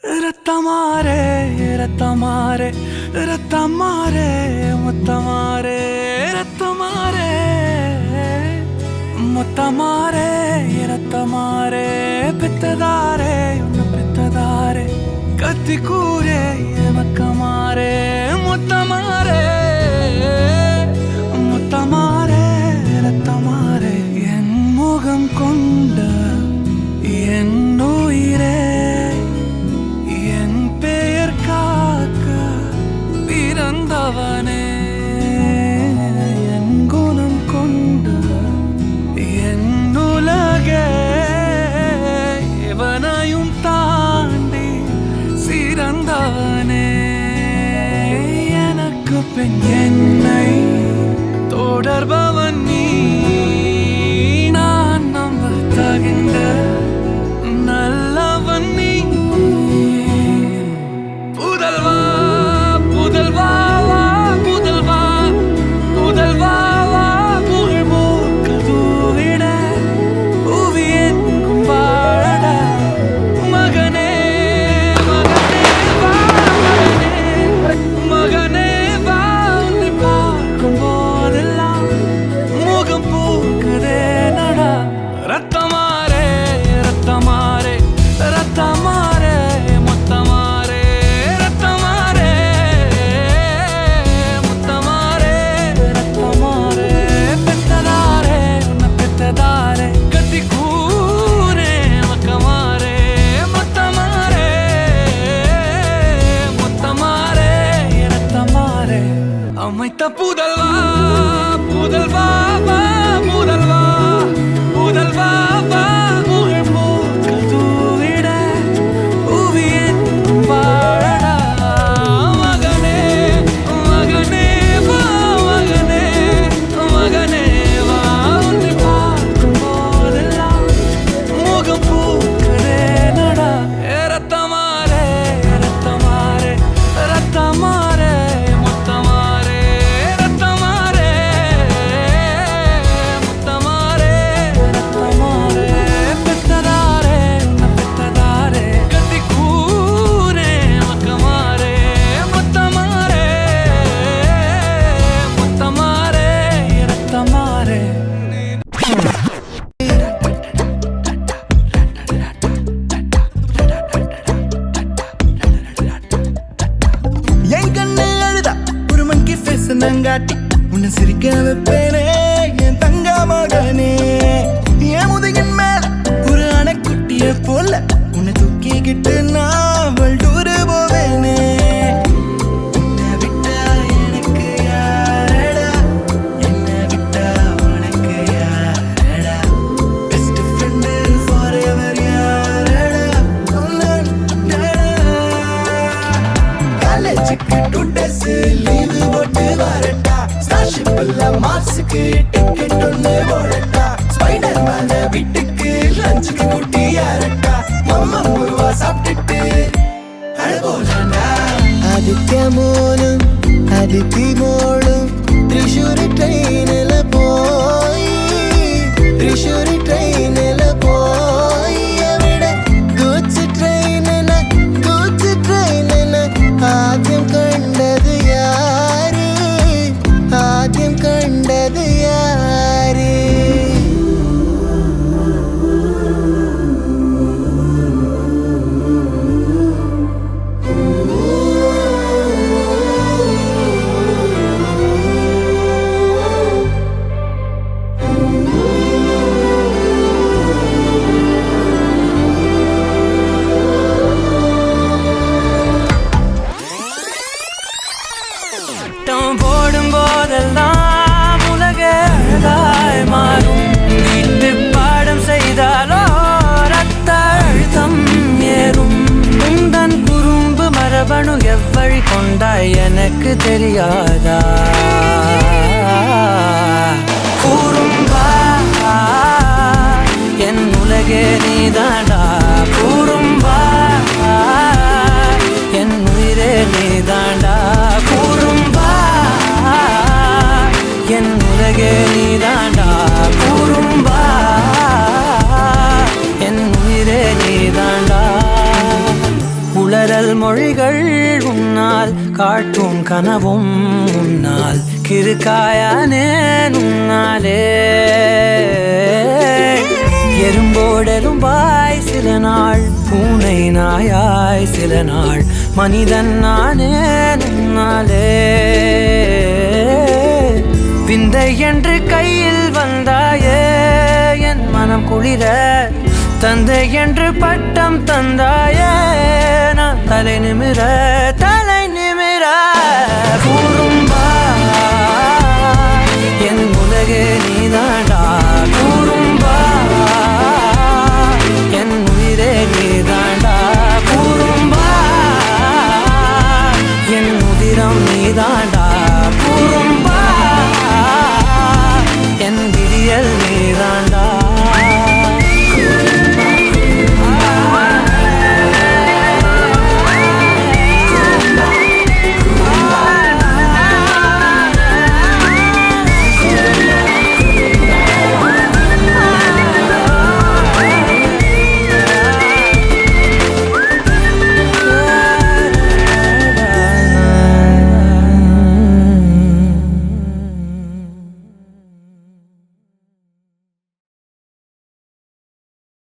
ரத்தமாரே ரத்தமாரே ரத்தமாரே முத்தமாரே ரத்தமாரே முத்தமாரே ரத்தமாரே பெத்ததாரே உன்னை பெத்ததாரே கத்தி கூரே மக்கமாரே முத்தமாரே முத்தமாரே ரத்தமாரே என் முகம் கொண்ட என் உயிரே பிறந்தவனே என் குணம் கொண்டு என் உலகே இவனையும் தாண்டி சிறந்தவனே எனக்கு பின் என்னை தொடர்பவன் நீ நான் நம்ப தகின்ற நல்லவன் நீ அமைத்த புதல்வா புதல்வா புதல்வா புதல்வா கதூவிட உவியன் வாழடா மகனே மகனே வா மகனே மகனே வா உன்னை பார்க்கும் போதெல்லாம் முகம் பூக்கிறே நடா ரத்தமாரே ரத்தமாரே ரத்தமாரே நங்காட்டி உன்னை சிரிக்க வைப்பேனே என் தங்க மகனே என் முதுகின் மேல ஒரு அணைக்குட்டிய போல உன்னை தூக்கிக்கிட்டு நான் வல்டூரு போவேனே உன்னை விட்டா எனக்கு யாரடா என்னை விட்டா உனக்கு யாரடா பெஸ்ட் ஃப்ரெண்டு ஃபார் எவர் யாரடா காலேஜுக்கு 2 days லீவு போட்டு வரட்டா ஸ்டார்ஷிப்ல மார்ஸுக்கு டிக்கெட் ஒன்று போடட்டா ஸ்பைடர் மேன வீட்டுக்கு லஞ்சுக்கு கூட்டி யாரட்டா மம்மா முருவா சாப்பிட்டுட்டு அழகோலண்டா அதுக்கு மோனும் அதுக்கு மோளும் திரிஷூர் ட்ரெயினில் போய் திரிஷூர் ட்ரெயினில் போய் விட கூச்சு ட்ரெயினில் ஆദ്യം കണ്ടത് യാര് ആദ്യം കണ്ടത് യാര് போடும் போதெல்லாம் உலக அழகாய் மாறும் வீட்டு பாடம் செய்தாலோ ரத்த அழுத்தம் ஏறும் உந்தன் குறும்பு மரபணு எவ்வழி கொண்டாய் எனக்கு தெரியாதா கூறும்பா என் உலகே நீதாண்டா கூறும்பா என் உயிரே நீதாண்டா கூறும்பா என் உலகே நீதாண்டா கூறும்பா என் உயிரே நீதாண்டா உலக மொழிகள் உன்னால் காட்டும் கனவும் உன்னால் கிறுக்காயானே உன்னாலே எறும்போடெலும்பாய் சில நாள் பூனை நாயாய் சில நாள் மனிதன் நானே உன்னாலே விந்தை என்று கையில் வந்தாயே என் மனம் குளிர தந்தை என்று பட்டம் தந்தாயே நான் தலை நிமிர